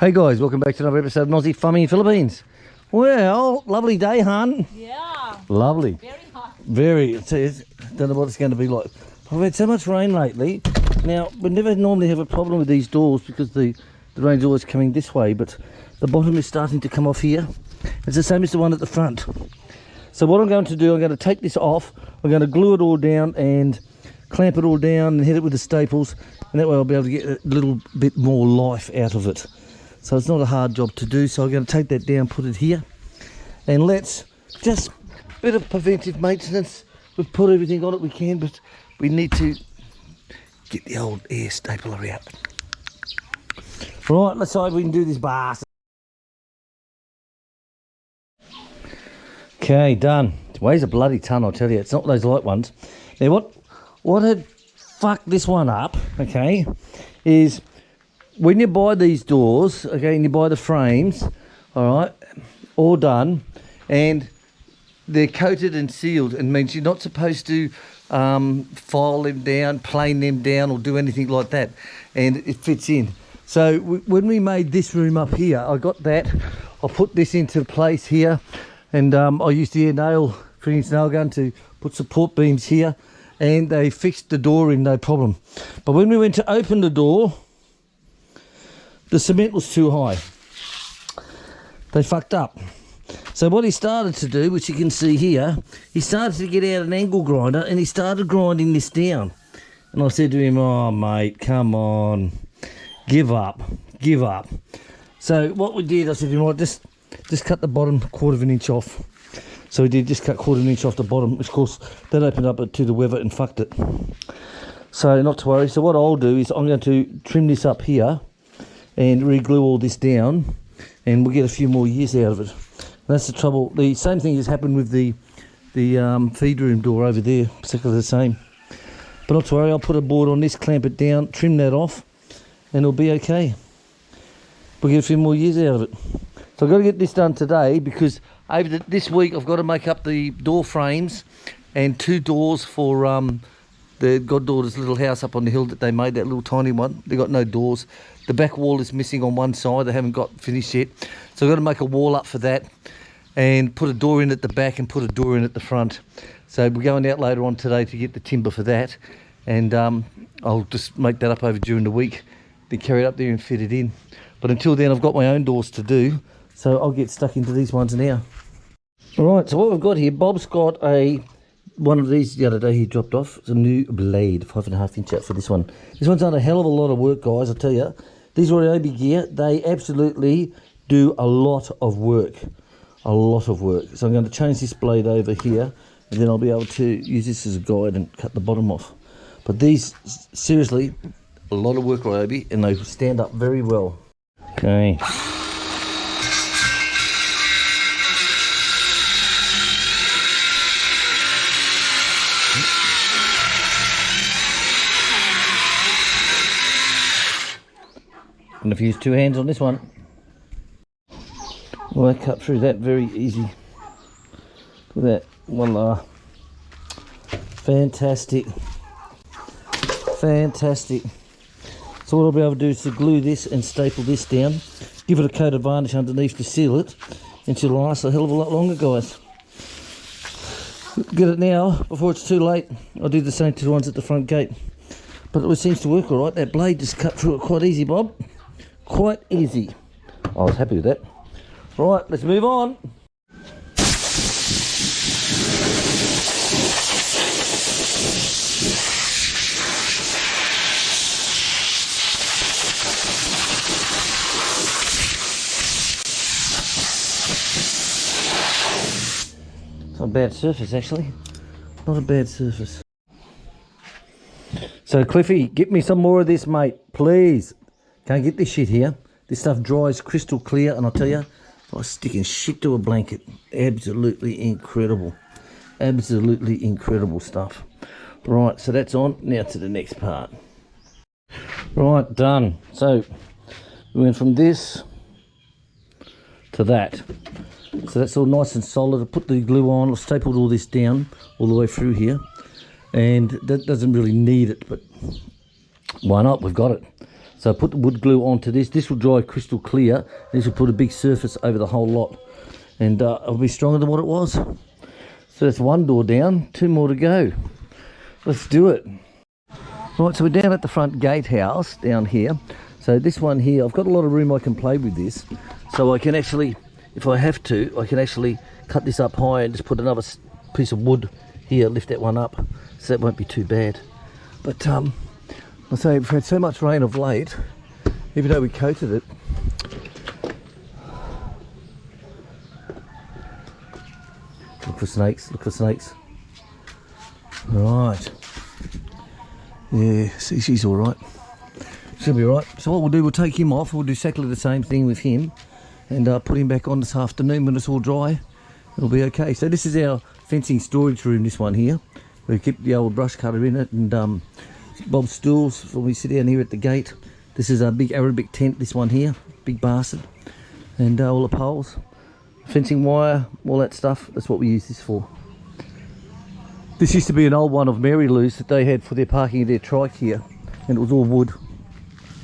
Hey guys, welcome back to another episode of Aussie Farming in Philippines. Well, lovely day, hun. Yeah. Lovely. Very hot. Very. Don't know what it's going to be like. I've had so much rain lately. Now, we never normally have a problem with these doors because the rain's always coming this way, but the bottom is starting to come off here. It's the same as the one at the front. So what I'm going to do, I'm going to take this off. I'm going to glue it all down and clamp it all down and hit it with the staples, and that way I'll be able to get a little bit more life out of it. So it's not a hard job to do. So I'm going to take that down, put it here, and let's just a bit of preventive maintenance. We've put everything on it we can, but we need to get the old air stapler out. Right, let's see if we can do this bastard. Okay, done. It weighs a bloody ton, I'll tell you. It's not those light ones. Now what had fucked this one up, okay, is when you buy these doors, okay, and you buy the frames, all right, all done, and they're coated and sealed, and means you're not supposed to file them down, plane them down, or do anything like that, and it fits in. So when we made this room up here, I got that. I put this into place here, and I used the air nail gun to put support beams here, and they fixed the door in no problem. But when we went to open the door, the cement was too high. They fucked up. So what he started to do, which you can see here, he started to get out an angle grinder and he started grinding this down. And I said to him, oh mate, come on, give up. So what we did, I said to him, right, just cut the bottom 1/4 of an inch off. So we did, just cut 1/4 of an inch off the bottom, which of course that opened up to the weather and fucked it. So not to worry. So what I'll do is I'm going to trim this up here and re-glue all this down, and we'll get a few more years out of it. And that's the trouble. The same thing has happened with the feed room door over there, exactly the same. But not to worry, I'll put a board on this, clamp it down, trim that off, and it'll be okay. We'll get a few more years out of it. So I've got to get this done today because over this week I've got to make up the door frames and 2 doors for the goddaughter's little house up on the hill that they made, that little tiny one. They got no doors. The back wall is missing on one side. They haven't got finished yet. So I've got to make a wall up for that and put a door in at the back and put a door in at the front. So we're going out later on today to get the timber for that. And I'll just make that up over during the week, then carry it up there and fit it in. But until then, I've got my own doors to do. So I'll get stuck into these ones now. All right, so what we've got here, Bob's got one of these the other day he dropped off. It's a new blade, 5.5 inch out for this one. This one's done a hell of a lot of work, guys, I tell you. These Ryobi gear, they absolutely do a lot of work. A lot of work. So I'm going to change this blade over here, and then I'll be able to use this as a guide and cut the bottom off. But these, seriously, a lot of work, Ryobi, and they stand up very well. Okay. And if you use 2 hands on this one, well, I cut through that very easy. Look at that, voila. Fantastic. Fantastic. So what I'll be able to do is to glue this and staple this down, give it a coat of varnish underneath to seal it, and it'll last a hell of a lot longer, guys. Get it now, before it's too late. I'll do the same to the ones at the front gate. But it seems to work all right. That blade just cut through it quite easy, Bob. Quite easy. I was happy with that. Right, let's move on. It's not a bad surface, actually. Not a bad surface. So Cliffy, get me some more of this, mate, please. Can't get this shit here. This stuff dries crystal clear, and I'll tell you, it's like sticking shit to a blanket. Absolutely incredible. Absolutely incredible stuff. Right, so that's on. Now to the next part. Right, done. So we went from this to that. So that's all nice and solid. I put the glue on, I stapled all this down all the way through here. And that doesn't really need it, but why not? We've got it. So I put the wood glue onto this. This will dry crystal clear. This will put a big surface over the whole lot. And it'll be stronger than what it was. So that's one door down, 2 more to go. Let's do it. Right, so we're down at the front gatehouse down here. So this one here, I've got a lot of room I can play with this. So I can actually, if I have to, I can actually cut this up high and just put another piece of wood here, lift that one up. So that won't be too bad. But I say we've had so much rain of late, even though we coated it. Look for snakes, look for snakes. Right. Yeah, see, she's all right. She'll be all right. So what we'll do, we'll take him off. We'll do exactly the same thing with him and put him back on this afternoon when it's all dry. It'll be okay. So this is our fencing storage room, this one here. We keep the old brush cutter in it and Bob's stools when we sit down here at the gate. This is a big Arabic tent, this one here, big bastard. And all the poles, fencing wire, all that stuff. That's what we use this for. This used to be an old one of Mary Lou's that they had for their parking of their trike here. And it was all wood,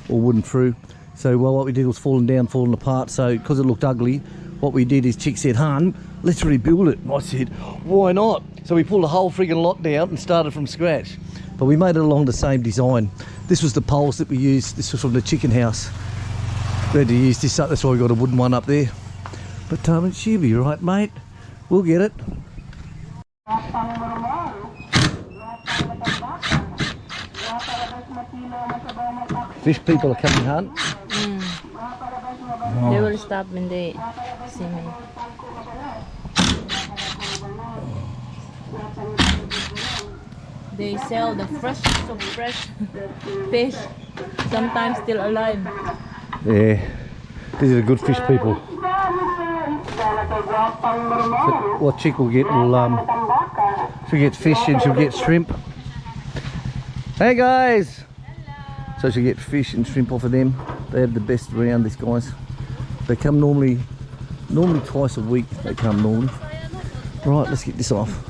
all wooden through. So well, what we did was falling down, falling apart. So because it looked ugly, what we did is Chick said, "Hun, let's rebuild it." And I said, "Why not?" So we pulled the whole friggin' lot down and started from scratch. But we made it along the same design. This was the poles that we used. This was from the chicken house. We had to use this up, that's why we got a wooden one up there. But she'll be right, mate. We'll get it. Fish people are coming, hun. Oh. They will stop when they see me. They sell the freshest of fresh fish, sometimes still alive. Yeah, these are the good fish people. But what Chick will get she'll get fish and she'll get shrimp. Hey guys! Hello. So she'll get fish and shrimp off of them. They have the best around, these guys. They come normally twice a week. They come normally. Right, let's get this off.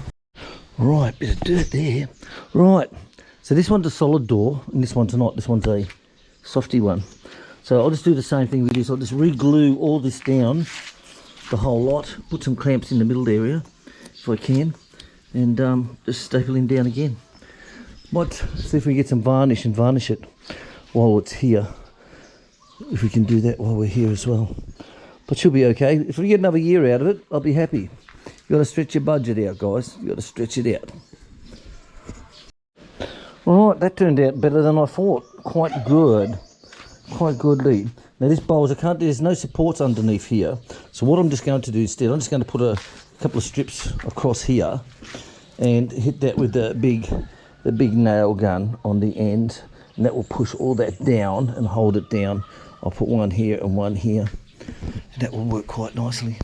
Right, bit of dirt there. Right, so this one's a solid door and this one's not. This one's a softy one. So I'll just do the same thing with this. I'll just re-glue all this down, the whole lot. Put some clamps in the middle area if I can, and just staple him down again. Might see if we get some varnish and varnish it while it's here. If we can do that while we're here as well. But she'll be okay. If we get another year out of it, I'll be happy. You got to stretch your budget out, guys. You got to stretch it out. Right, that turned out better than I thought. Quite good. Quite goodly. Now this bowls, there's no supports underneath here. So what I'm just going to do instead, I'm just going to put a couple of strips across here and hit that with the big nail gun on the end. And that will push all that down and hold it down. I'll put one here and one here. And that will work quite nicely.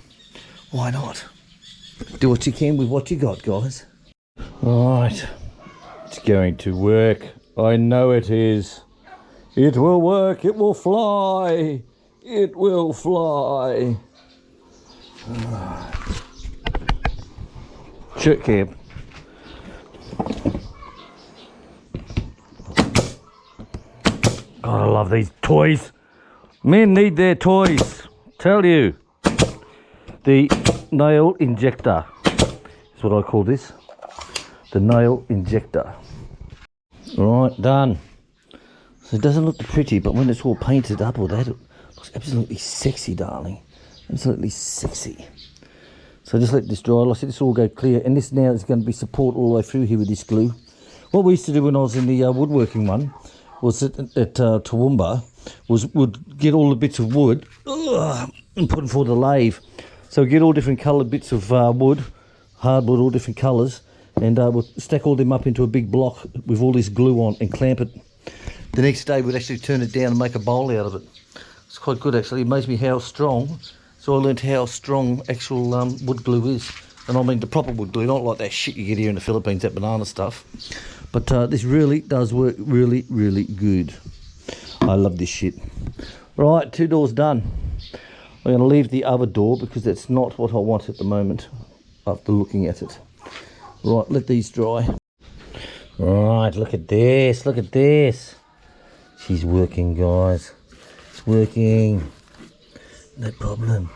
Why not? Do what you can with what you got, guys. Right. It's going to work. I know it is. It will work. It will fly. It will fly. Shirt camp. God, I love these toys. Men need their toys. Tell you. The nail injector is what I call this. The nail injector. Alright, done. So it doesn't look pretty, but when it's all painted up or that, it looks absolutely sexy, darling. Absolutely sexy. So just let this dry. Like I said, this will all go clear. And this now is going to be support all the way through here with this glue. What we used to do when I was in the woodworking was at Toowoomba, would get all the bits of wood and put them for the lathe. So get all different coloured bits of wood, hardwood, all different colours, and we'll stack all them up into a big block with all this glue on and clamp it. The next day we'd actually turn it down and make a bowl out of it. It's quite good actually. It amazed me how strong. So I learnt how strong actual wood glue is. And I mean the proper wood glue, not like that shit you get here in the Philippines, that banana stuff. But this really does work really, really good. I love this shit. Right, 2 doors done. I'm going to leave the other door because that's not what I want at the moment after looking at it. Right, let these dry. Right, look at this, look at this. She's working, guys. It's working. No problem.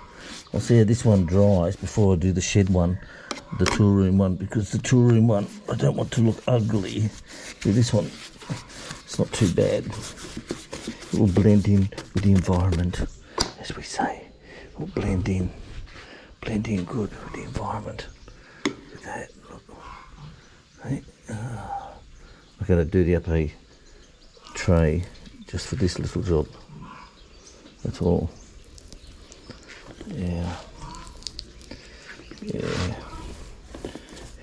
I'll see how this one dries before I do the shed one, the tool room one, because the tool room one, I don't want to look ugly. See, this one, it's not too bad. It will blend in with the environment, as we say. It will blend in good with the environment. Look at that, look. Hey, I've got to dirty up a tray just for this little job. That's all. Yeah.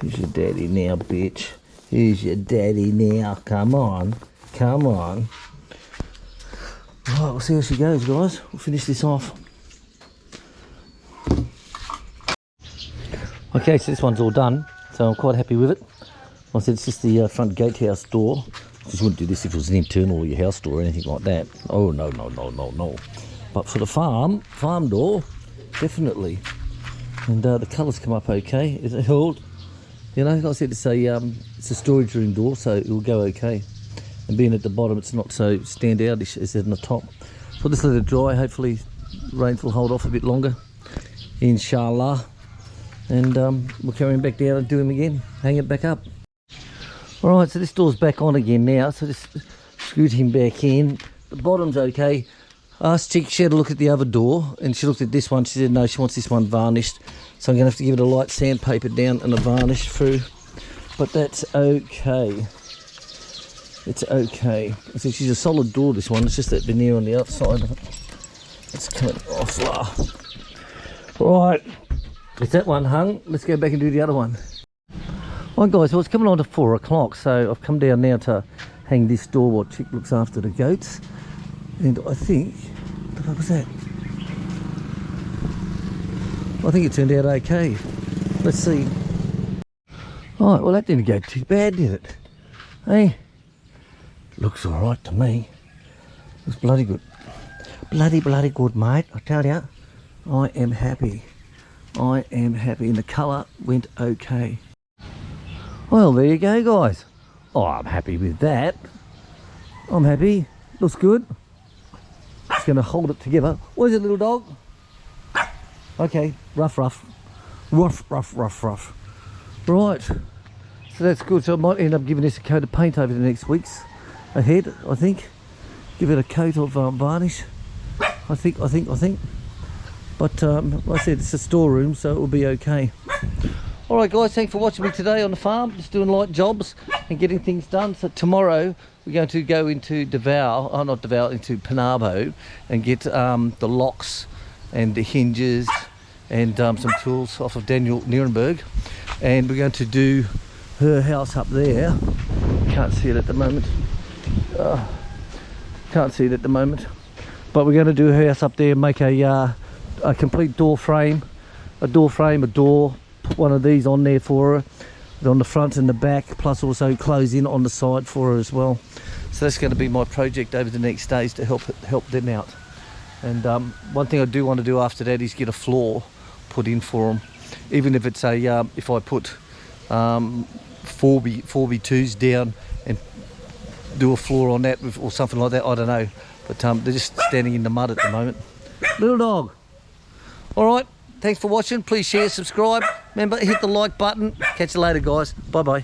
Who's your daddy now, bitch? Who's your daddy now? Come on. Right, we'll see how she goes, guys. We'll finish this off. Okay, so this one's all done. So I'm quite happy with it. I said it's just the front gatehouse door. You wouldn't do this if it was an internal or your house door or anything like that. Oh, no. But for the farm door, definitely. And the colours come up okay. Is it held? You know, like I said, it's a storage room door, so it will go okay. And being at the bottom, it's not so standoutish as in the top. So I'll just let it dry. Hopefully, rain will hold off a bit longer, inshallah. And we'll carry him back down and do him again. Hang it back up. All right, so this door's back on again now. So just scoot him back in. The bottom's okay. I asked Chick, she had a look at the other door, and she looked at this one. She said no, she wants this one varnished. So I'm going to have to give it a light sandpaper down and a varnish through. But that's okay. It's okay. So she's a solid door, this one. It's just that veneer on the outside of it. It's coming off lah. Right. Is that one hung? Let's go back and do the other one. Right, guys, well, it's coming on to 4 o'clock. So I've come down now to hang this door while Chick looks after the goats. And I think, what the fuck was that? I think it turned out okay. Let's see. Right, well, that didn't go too bad, did it? Hey? Looks alright to me. Looks bloody good. Bloody good, mate. I tell ya, I am happy. And the colour went okay. Well, there you go, guys. Oh, I'm happy with that. I'm happy. Looks good. Just going to hold it together. What is it, little dog? Okay, rough. Right. So that's good. So I might end up giving this a coat of paint over the next weeks ahead, I think. Give it a coat of varnish. I think. But like I said, it's a storeroom, so it will be okay. Alright guys, thanks for watching me today on the farm. Just doing light jobs and getting things done. So tomorrow we're going to go into Davao, into Panabo, and get the locks and the hinges and some tools off of Daniel Nierenberg. And we're going to do her house up there. Can't see it at the moment. But we're going to do her house up there and make a complete door frame, a door, put one of these on there for her, on the front and the back, plus also close in on the side for her as well. So that's going to be my project over the next days to help them out. And one thing I do want to do after that is get a floor put in for them, even if it's if I put 4x2s down and do a floor on that or something like that. I don't know, but they're just standing in the mud at the moment. Little dog. Alright, thanks for watching. Please share, subscribe. Remember, hit the like button. Catch you later, guys. Bye-bye.